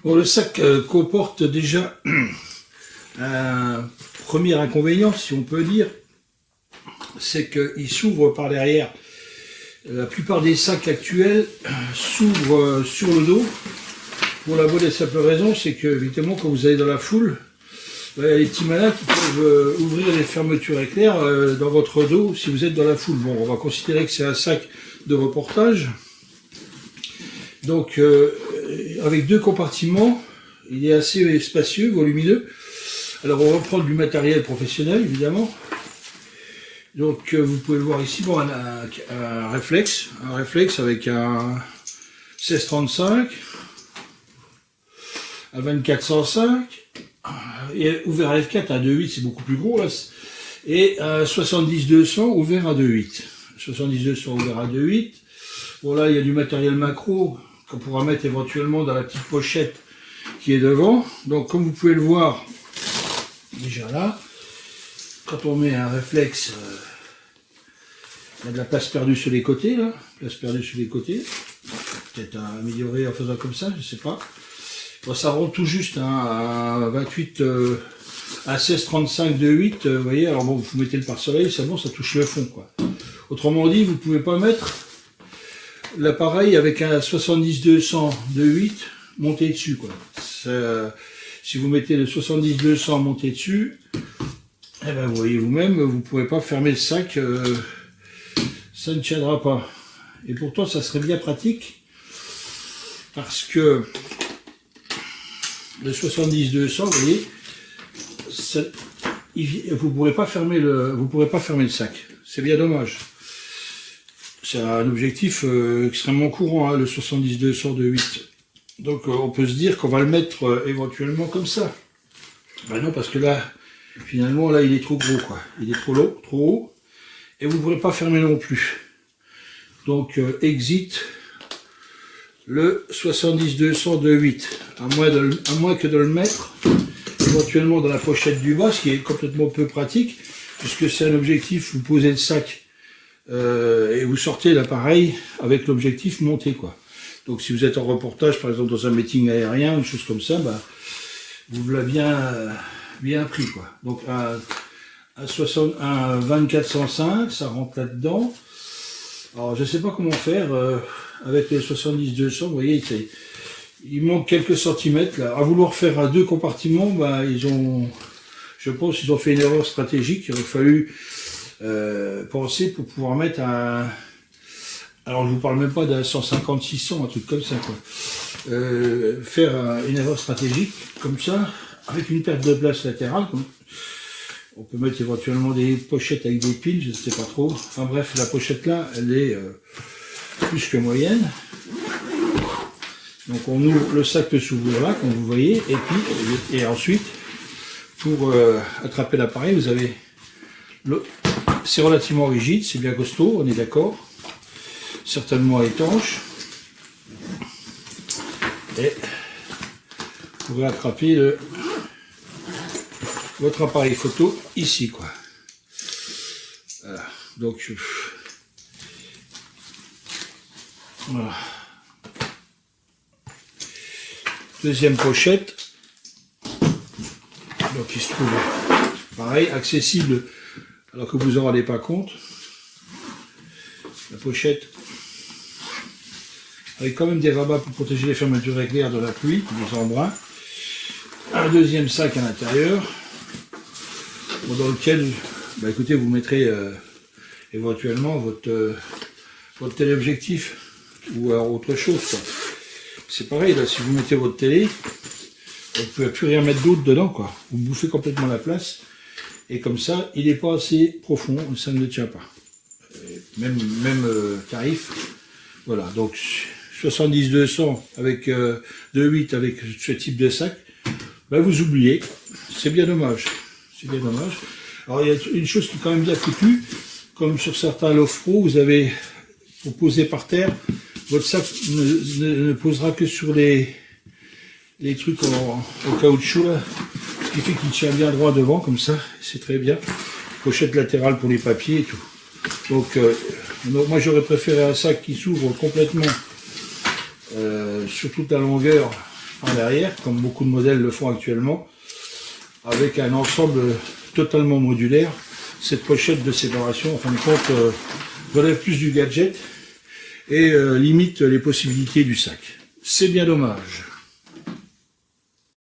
Bon, le sac comporte déjà un premier inconvénient, si on peut dire, c'est qu'il s'ouvre par derrière. La plupart des sacs actuels s'ouvrent sur le dos. Pour la bonne et simple raison, c'est que, évidemment, quand vous allez dans la foule, il y a les petits malins qui peuvent ouvrir les fermetures éclairs dans votre dos si vous êtes dans la foule. Bon, on va considérer que c'est un sac de reportage. Donc, avec deux compartiments, il est assez spacieux, volumineux. Alors, on va prendre du matériel professionnel, évidemment. Donc, vous pouvez le voir ici, bon, un réflexe avec un 1635, un 2405, et ouvert à F4 à 2.8, c'est beaucoup plus gros là, et un 70-200 ouvert à 2.8. 70-200 ouvert à 2.8. Bon, là, il y a du matériel macro qu'on pourra mettre éventuellement dans la petite pochette qui est devant. Donc, comme vous pouvez le voir, déjà là, quand on met un réflexe, il y a de la place perdue sur les côtés, là. Place perdue sur les côtés. Peut-être à améliorer en faisant comme ça, je sais pas. Bon, ça rentre tout juste hein, à 28, à 16-35 de 8, vous voyez. Alors bon, vous mettez le pare-soleil, c'est bon, ça touche le fond, quoi. Autrement dit, vous pouvez pas mettre l'appareil avec un 70-200 de 8 monté dessus, quoi. Si vous mettez le 70-200 monté dessus, eh ben, vous voyez vous-même, vous ne pourrez pas fermer le sac, ça ne tiendra pas. Et pourtant, ça serait bien pratique, parce que le 70-200, vous voyez, vous ne pourrez pas fermer le sac. C'est bien dommage. C'est un objectif extrêmement courant, hein, le 70-200 de 8. Donc, on peut se dire qu'on va le mettre éventuellement comme ça. Ben non, parce que là, finalement, là, il est trop gros, quoi. Il est trop haut, et vous ne pourrez pas fermer non plus. Donc, exit le 70-200 de 8, à moins que de le mettre éventuellement dans la pochette du bas, ce qui est complètement peu pratique, puisque c'est un objectif, vous posez le sac et vous sortez l'appareil avec l'objectif monté, quoi. Donc, si vous êtes en reportage, par exemple, dans un meeting aérien, une chose comme ça, bah, vous l'avez bien pris, quoi. Donc, un 2405, ça rentre là-dedans. Alors, je sais pas comment faire avec les 70-200, vous voyez, il manque quelques centimètres, là. À vouloir faire à deux compartiments, bah, je pense qu'ils ont fait une erreur stratégique. Il aurait fallu penser pour pouvoir mettre un... Alors, je vous parle même pas d'un 150-600, un truc comme ça, quoi. Faire une erreur stratégique, comme ça, avec une perte de place latérale. On peut mettre éventuellement des pochettes avec des piles, je ne sais pas trop. Enfin bref, la pochette là, elle est plus que moyenne. Donc on ouvre, le sac peut s'ouvrir là, comme vous voyez, et ensuite, pour attraper l'appareil, vous avez... C'est relativement rigide, c'est bien costaud, on est d'accord. Certainement étanche. Et vous pourrez attraper votre appareil photo ici, quoi. Voilà. Donc voilà. Deuxième pochette. Donc il se trouve pareil, accessible alors que vous en rendez pas compte. La pochette avec quand même des rabats pour protéger les fermetures éclairs de la pluie, des embruns. Un deuxième sac à l'intérieur, dans lequel, bah écoutez, vous mettrez éventuellement votre téléobjectif ou alors autre chose. C'est pareil là, si vous mettez votre télé, vous ne pouvez plus rien mettre d'autre dedans, quoi. Vous bouffez complètement la place et comme ça, il n'est pas assez profond, ça ne tient pas. Même tarif. Voilà, donc 70-200 avec 2.8 avec ce type de sac, bah vous oubliez, c'est bien dommage. C'est bien dommage. Alors il y a une chose qui est quand même bien foutue, comme sur certains Loft Pro, vous posez par terre, votre sac ne posera que sur les trucs en caoutchouc là, ce qui fait qu'il tient bien droit devant comme ça, c'est très bien. Pochette latérale pour les papiers et tout. Donc moi j'aurais préféré un sac qui s'ouvre complètement sur toute la longueur à l'arrière, comme beaucoup de modèles le font actuellement, avec un ensemble totalement modulaire. Cette pochette de séparation, en fin de compte, relève plus du gadget et limite les possibilités du sac. C'est bien dommage.